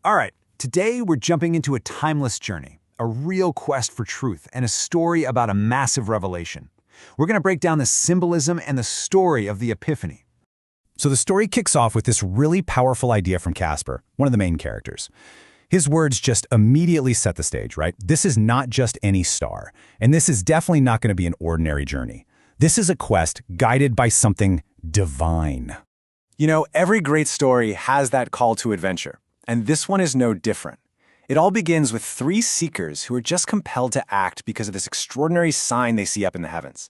All right, today we're jumping into a timeless journey, a real quest for truth, and a story about a massive revelation. We're going to break down the symbolism and the story of the Epiphany. So the story kicks off with this really powerful idea from Casper, one of the main characters. His words just immediately set the stage, right? This is not just any star, and this is definitely not going to be an ordinary journey. This is a quest guided by something divine. You know, every great story has that call to adventure, and this one is no different. It all begins with three seekers who are just compelled to act because of this extraordinary sign they see up in the heavens.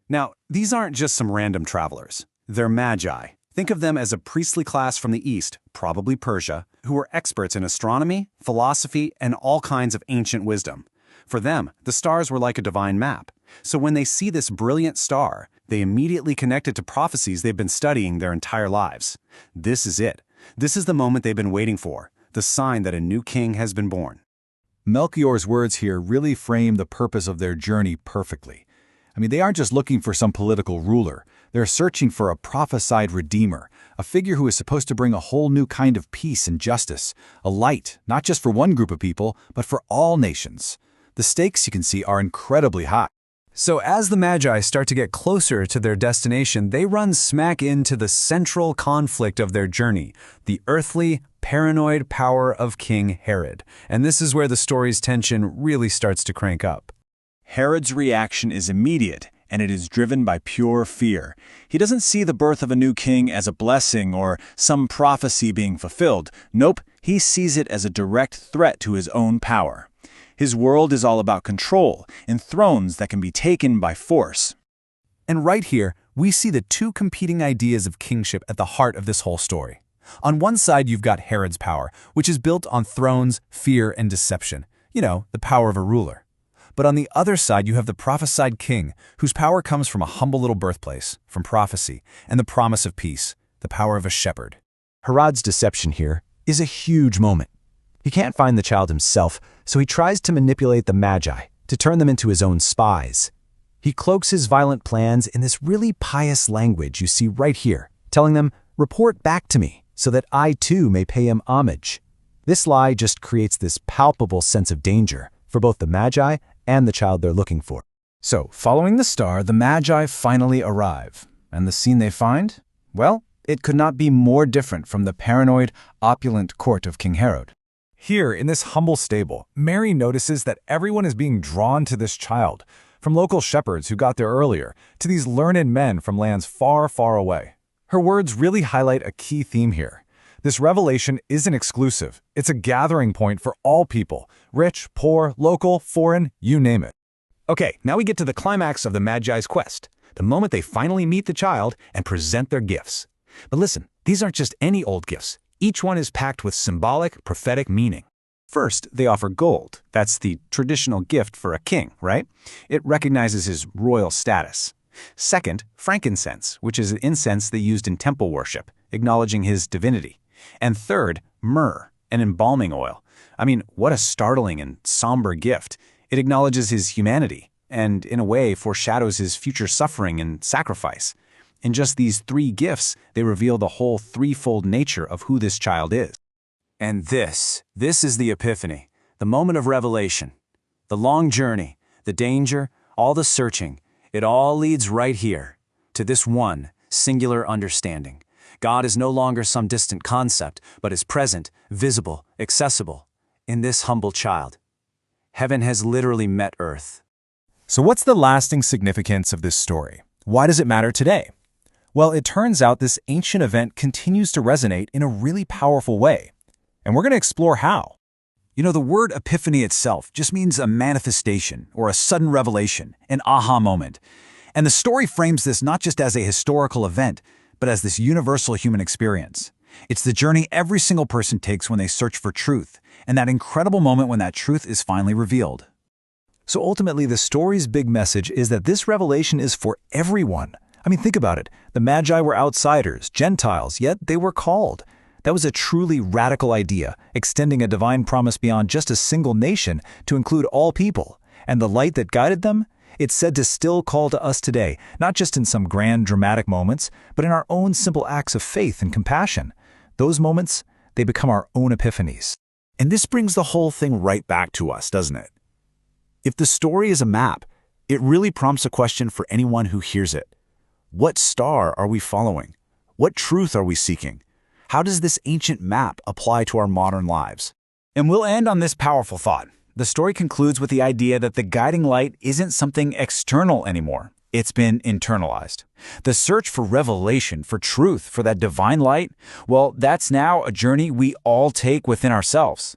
Now, these aren't just some random travelers. They're magi. Think of them as a priestly class from the East, probably Persia, who were experts in astronomy, philosophy, and all kinds of ancient wisdom. For them, the stars were like a divine map. So when they see this brilliant star, they immediately connect it to prophecies they've been studying their entire lives. This is it. This is the moment they've been waiting for, the sign that a new king has been born. Melchior's words here really frame the purpose of their journey perfectly. They aren't just looking for some political ruler. They're searching for a prophesied redeemer, a figure who is supposed to bring a whole new kind of peace and justice, a light, not just for one group of people, but for all nations. The stakes, you can see, are incredibly high. So as the Magi start to get closer to their destination, they run smack into the central conflict of their journey, the earthly, paranoid power of King Herod. And this is where the story's tension really starts to crank up. Herod's reaction is immediate, and it is driven by pure fear. He doesn't see the birth of a new king as a blessing or some prophecy being fulfilled. Nope, he sees it as a direct threat to his own power. His world is all about control and thrones that can be taken by force. And right here, we see the two competing ideas of kingship at the heart of this whole story. On one side, you've got Herod's power, which is built on thrones, fear, and deception. The power of a ruler. But on the other side, you have the prophesied king, whose power comes from a humble little birthplace, from prophecy, and the promise of peace, the power of a shepherd. Herod's deception here is a huge moment. He can't find the child himself, so he tries to manipulate the Magi, to turn them into his own spies. He cloaks his violent plans in this really pious language you see right here, telling them, "Report back to me, so that I too may pay him homage." This lie just creates this palpable sense of danger for both the Magi and the child they're looking for. So, following the star, the Magi finally arrive. And the scene they find? Well, it could not be more different from the paranoid, opulent court of King Herod. Here, in this humble stable, Mary notices that everyone is being drawn to this child, from local shepherds who got there earlier, to these learned men from lands far, far away. Her words really highlight a key theme here. This revelation isn't exclusive. It's a gathering point for all people, rich, poor, local, foreign, you name it. Okay, now we get to the climax of the Magi's quest, the moment they finally meet the child and present their gifts. But listen, these aren't just any old gifts. Each one is packed with symbolic, prophetic meaning. First, they offer gold. That's the traditional gift for a king, right? It recognizes his royal status. Second, frankincense, which is an incense they used in temple worship, acknowledging his divinity. And third, myrrh, an embalming oil. What a startling and somber gift. It acknowledges his humanity, and in a way foreshadows his future suffering and sacrifice. In just these three gifts, they reveal the whole threefold nature of who this child is. And this is the Epiphany, the moment of revelation. The long journey, the danger, all the searching, it all leads right here, to this one singular understanding. God is no longer some distant concept, but is present, visible, accessible, in this humble child. Heaven has literally met earth. So what's the lasting significance of this story? Why does it matter today? Well, it turns out this ancient event continues to resonate in a really powerful way. And we're going to explore how. The word epiphany itself just means a manifestation or a sudden revelation, an aha moment. And the story frames this not just as a historical event, but as this universal human experience. It's the journey every single person takes when they search for truth, and that incredible moment when that truth is finally revealed. So ultimately, the story's big message is that this revelation is for everyone. Think about it. The Magi were outsiders, Gentiles, yet they were called. That was a truly radical idea, extending a divine promise beyond just a single nation to include all people. And the light that guided them? It's said to still call to us today, not just in some grand dramatic moments, but in our own simple acts of faith and compassion. Those moments, they become our own epiphanies. And this brings the whole thing right back to us, doesn't it? If the story is a map, it really prompts a question for anyone who hears it. What star are we following? What truth are we seeking? How does this ancient map apply to our modern lives? And we'll end on this powerful thought. The story concludes with the idea that the guiding light isn't something external anymore. It's been internalized. The search for revelation, for truth, for that divine light, well, that's now a journey we all take within ourselves.